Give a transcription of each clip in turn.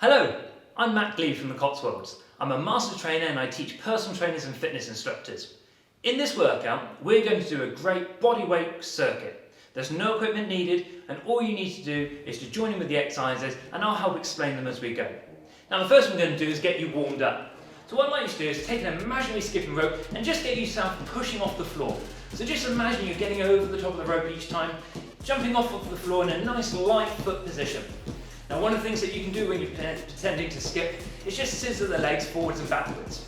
Hello, I'm Matt Gleed from the Cotswolds. I'm a master trainer and I teach personal trainers and fitness instructors. In this workout, we're going to do a great bodyweight circuit. There's no equipment needed and all you need to do is to join in with the exercises and I'll help explain them as we go. Now the first thing we're going to do is get you warmed up. So what I'd like you to do is take an imaginary skipping rope and just get yourself pushing off the floor. So just imagine you're getting over the top of the rope each time, jumping off of the floor in a nice light foot position. Now one of the things that you can do when you're pretending to skip is just scissor the legs forwards and backwards.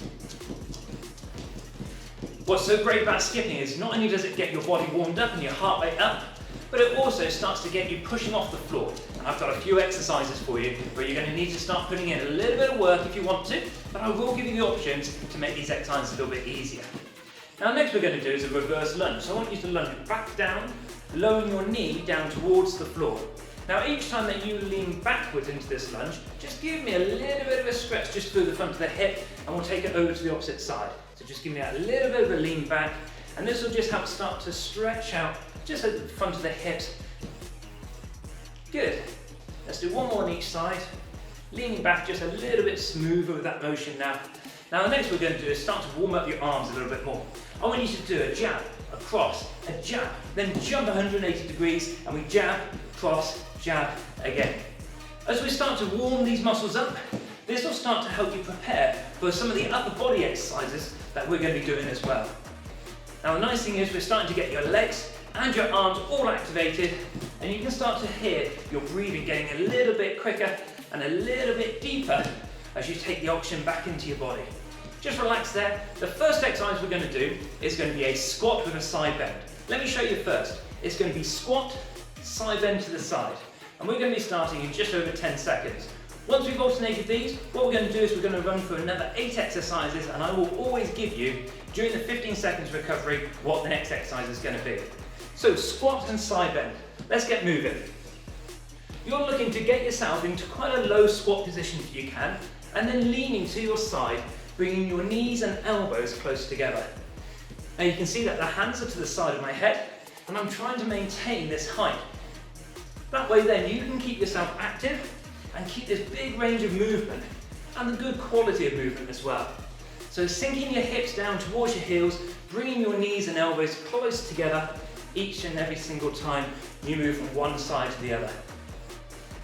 What's so great about skipping is not only does it get your body warmed up and your heart rate up, but it also starts to get you pushing off the floor. And I've got a few exercises for you where you're going to need to start putting in a little bit of work if you want to, but I will give you the options to make these exercises a little bit easier. Now next we're going to do is a reverse lunge. So I want you to lunge back down, lowering your knee down towards the floor. Now each time that you lean backwards into this lunge, just give me a little bit of a stretch just through the front of the hip and we'll take it over to the opposite side. So just give me that little bit of a lean back and this will just help start to stretch out just at the front of the hips. Good. Let's do one more on each side. Leaning back just a little bit smoother with that motion now. Now the next we're going to do is start to warm up your arms a little bit more. I want you to do a jab, a cross, a jab, then jump 180 degrees and we jab, cross, jab again. As we start to warm these muscles up, this will start to help you prepare for some of the upper body exercises that we're going to be doing as well. Now the nice thing is we're starting to get your legs and your arms all activated and you can start to hear your breathing getting a little bit quicker and a little bit deeper as you take the oxygen back into your body. Just relax there. The first exercise we're going to do is going to be a squat with a side bend. Let me show you first. It's going to be squat, side bend to the side. And we're going to be starting in just over 10 seconds. Once we've alternated these, what we're going to do is we're going to run through another 8 exercises and I will always give you, during the 15 seconds recovery, what the next exercise is going to be. So squat and side bend. Let's get moving. You're looking to get yourself into quite a low squat position if you can, and then leaning to your side, bringing your knees and elbows close together. Now you can see that the hands are to the side of my head and I'm trying to maintain this height. That way then you can keep yourself active and keep this big range of movement and the good quality of movement as well. So sinking your hips down towards your heels, bringing your knees and elbows close together each and every single time you move from one side to the other.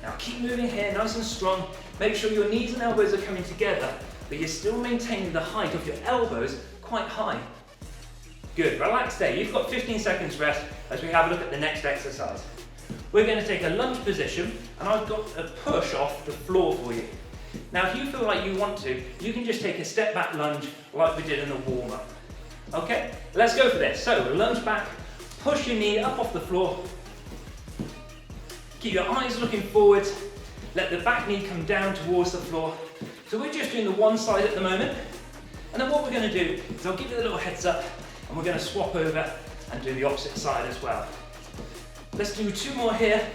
Now keep moving here nice and strong. Make sure your knees and elbows are coming together, but you're still maintaining the height of your elbows quite high. Good, relax there. You've got 15 seconds rest as we have a look at the next exercise. We're going to take a lunge position and I've got a push off the floor for you. Now if you feel like you want to, you can just take a step back lunge like we did in the warm up. Okay, let's go for this. So lunge back, push your knee up off the floor. Keep your eyes looking forwards. Let the back knee come down towards the floor. So we're just doing the one side at the moment. And then what we're going to do is I'll give you a little heads up and we're going to swap over and do the opposite side as well. Let's do 2 more here.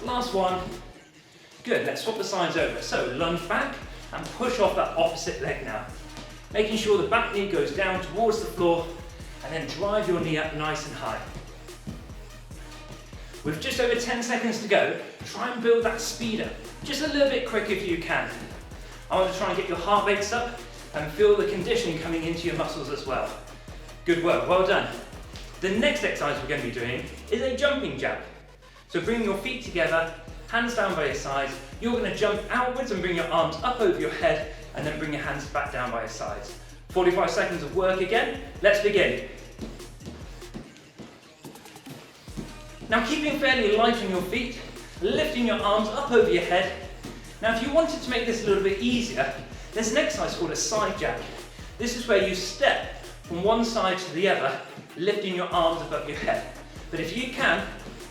Last one. Good, let's swap the sides over. So lunge back and push off that opposite leg now. Making sure the back knee goes down towards the floor and then drive your knee up nice and high. With just over 10 seconds to go, try and build that speed up. Just a little bit quicker if you can. I want to try and get your heart rates up and feel the conditioning coming into your muscles as well. Good work, well done. The next exercise we're going to be doing is a jumping jab. So bring your feet together, hands down by your sides. You're going to jump outwards and bring your arms up over your head and then bring your hands back down by your sides. 45 seconds of work again. Let's begin. Now keeping fairly light on your feet, lifting your arms up over your head. Now if you wanted to make this a little bit easier, there's an exercise called a side jab. This is where you step from one side to the other, lifting your arms above your head. But if you can,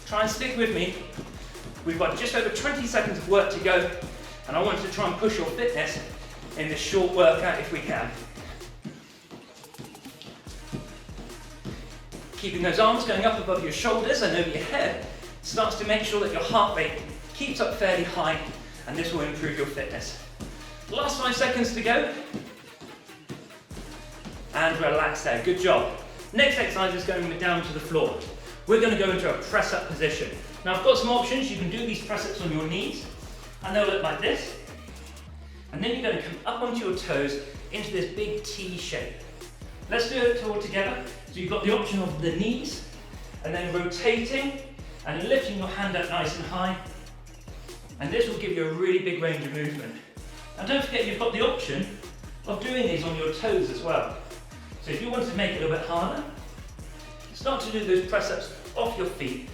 try and stick with me. We've got just over 20 seconds of work to go, and I want you to try and push your fitness in this short workout if we can. Keeping those arms going up above your shoulders and over your head starts to make sure that your heart rate keeps up fairly high, and this will improve your fitness. Last 5 seconds to go. And relax there, good job. Next exercise is going down to the floor. We're going to go into a press-up position. Now I've got some options. You can do these press-ups on your knees, And they'll look like this. And then you're going to come up onto your toes into this big T shape. Let's do it all together. So you've got the option of the knees, and then rotating and lifting your hand up nice and high. And this will give you a really big range of movement. And don't forget you've got the option of doing these on your toes as well. So if you want to make it a little bit harder, start to do those press-ups off your feet.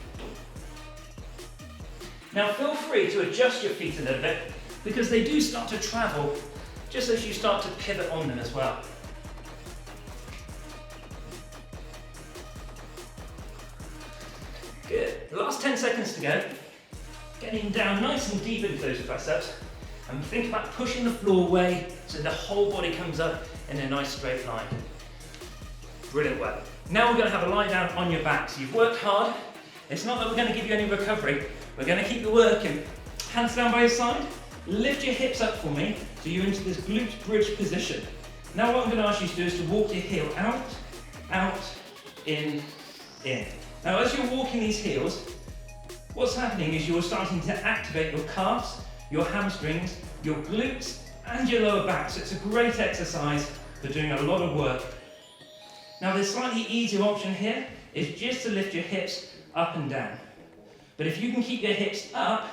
Now feel free to adjust your feet a little bit because they do start to travel just as you start to pivot on them as well. Good. The last 10 seconds to go. Getting down nice and deep into those press-ups. And think about pushing the floor away so the whole body comes up in a nice straight line. Brilliant work. Now we're going to have a lie down on your back. So you've worked hard. It's not that we're going to give you any recovery. We're going to keep you working. Hands down by your side. Lift your hips up for me so you're into this glute bridge position. Now what I'm going to ask you to do is to walk your heel out, out, in, in. Now as you're walking these heels, what's happening is you're starting to activate your calves, your hamstrings, your glutes and your lower back. So it's a great exercise for doing a lot of work. Now the slightly easier option here is just to lift your hips up and down. But if you can keep your hips up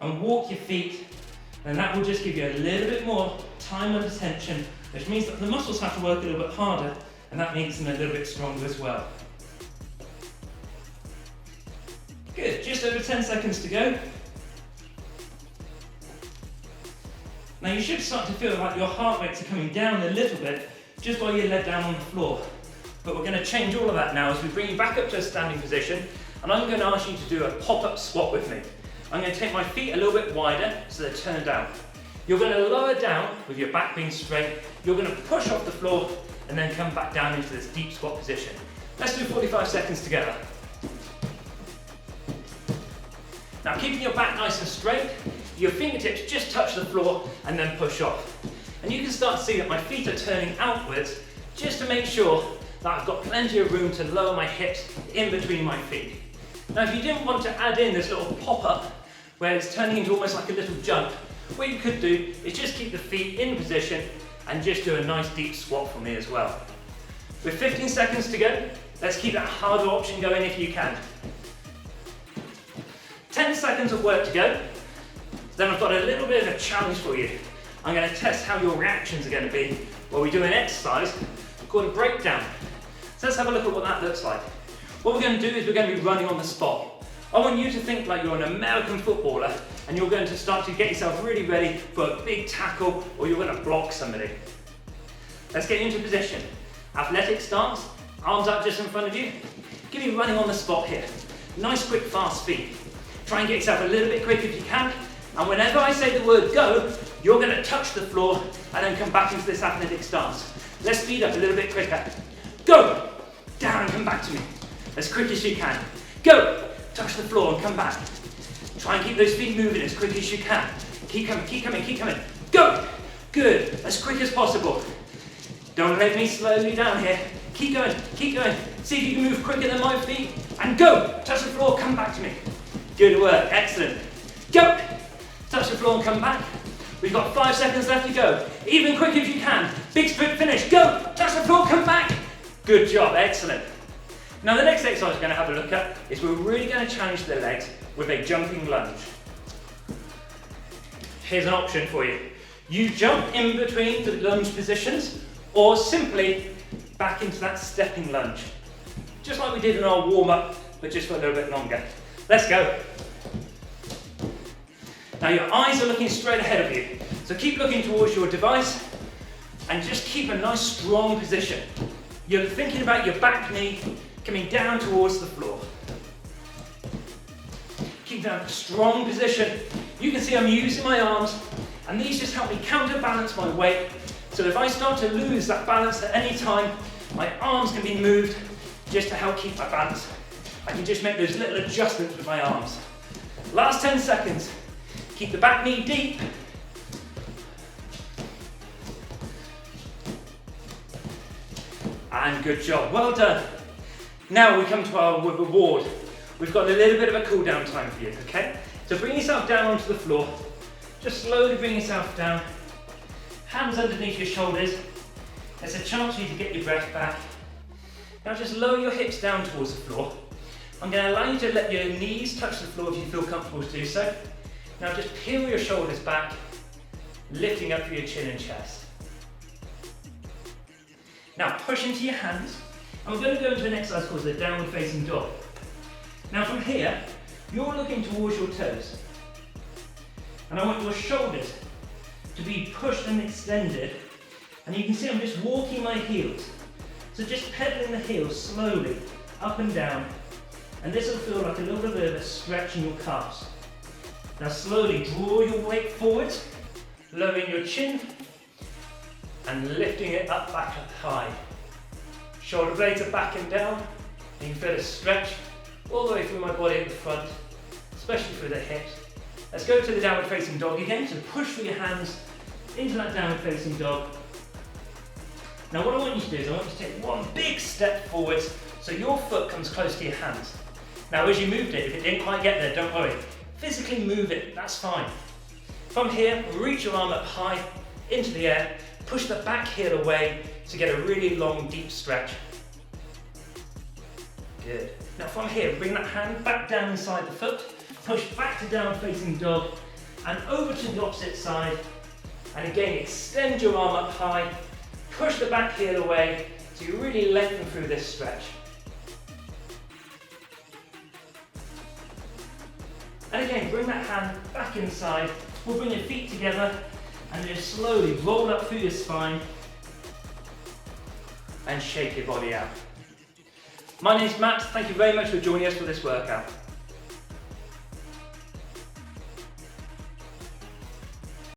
and walk your feet, then that will just give you a little bit more time under tension, which means that the muscles have to work a little bit harder, and that makes them a little bit stronger as well. Good, just over 10 seconds to go. Now you should start to feel like your heart rates are coming down a little bit just while you're led down on the floor. But we're going to change all of that now as we bring you back up to a standing position, and I'm going to ask you to do a pop-up squat with me. I'm going to take my feet a little bit wider so they're turned out. You're going to lower down with your back being straight. You're going to push off the floor and then come back down into this deep squat position. Let's do 45 seconds together. Now keeping your back nice and straight, your fingertips just touch the floor and then push off. And you can start to see that my feet are turning outwards just to make sure that I've got plenty of room to lower my hips in between my feet. Now if you didn't want to add in this little pop-up where it's turning into almost like a little jump, what you could do is just keep the feet in position and just do a nice deep squat for me as well. With 15 seconds to go, let's keep that harder option going if you can. 10 seconds of work to go. Then I've got a little bit of a challenge for you. I'm going to test how your reactions are going to be while we do an exercise called a breakdown. So let's have a look at what that looks like. What we're going to do is we're going to be running on the spot. I want you to think like you're an American footballer and you're going to start to get yourself really ready for a big tackle or you're going to block somebody. Let's get into position. Athletic stance, arms up just in front of you. Give me running on the spot here. Nice, quick, fast feet. Try and get yourself a little bit quick if you can. And whenever I say the word go, you're going to touch the floor and then come back into this athletic stance. Let's speed up a little bit quicker. Go! Down and come back to me. As quick as you can. Go! Touch the floor and come back. Try and keep those feet moving as quick as you can. Keep coming, keep coming, keep coming. Go! Good. As quick as possible. Don't let me slow you down here. Keep going, keep going. See if you can move quicker than my feet. And go! Touch the floor, come back to me. Good work, excellent. Go! Touch the floor and come back. We've got 5 seconds left to go. Even quicker if you can. Big sprint finish. Go! Touch the floor, come back. Good job, excellent. Now the next exercise we're going to have a look at is we're really going to challenge the legs with a jumping lunge. Here's an option for you. You jump in between the lunge positions or simply back into that stepping lunge. Just like we did in our warm-up, but just for a little bit longer. Let's go. Now your eyes are looking straight ahead of you. So keep looking towards your device and just keep a nice strong position. You're thinking about your back knee coming down towards the floor. Keep that strong position. You can see I'm using my arms and these just help me counterbalance my weight. So if I start to lose that balance at any time, my arms can be moved just to help keep my balance. I can just make those little adjustments with my arms. Last 10 seconds. Keep the back knee deep. And good job, well done. Now we come to our reward. We've got a little bit of a cool down time for you, okay? So bring yourself down onto the floor Just slowly bring yourself down. Hands underneath your shoulders. There's a chance for you to get your breath back. Now just lower your hips down towards the floor. I'm going to allow you to let your knees touch the floor if you feel comfortable to do so. Now just peel your shoulders back, lifting up through your chin and chest. Now push into your hands, and we're going to go into an exercise called the downward facing dog. Now from here, you're looking towards your toes. And I want your shoulders to be pushed and extended. And you can see I'm just walking my heels. So just pedaling the heels slowly, up and down. And this will feel like a little bit of a stretch in your calves. Now slowly draw your weight forwards, lowering your chin, and lifting it up, back up high. Shoulder blades are back and down. You can feel a stretch all the way through my body at the front, especially through the hips. Let's go to the downward facing dog again. So push with your hands into that downward facing dog. Now what I want you to do is I want you to take one big step forwards so your foot comes close to your hands. Now as you moved it, if it didn't quite get there, don't worry. Physically move it, that's fine. From here, reach your arm up high into the air, push the back heel away to get a really long, deep stretch. Good. Now from here, bring that hand back down inside the foot, push back to downward facing dog, and over to the opposite side. And again, extend your arm up high, push the back heel away so you really lengthen through this stretch. And again, bring that hand back inside. We'll bring your feet together and just slowly roll up through your spine and shake your body out. My name's Matt. Thank you very much for joining us for this workout.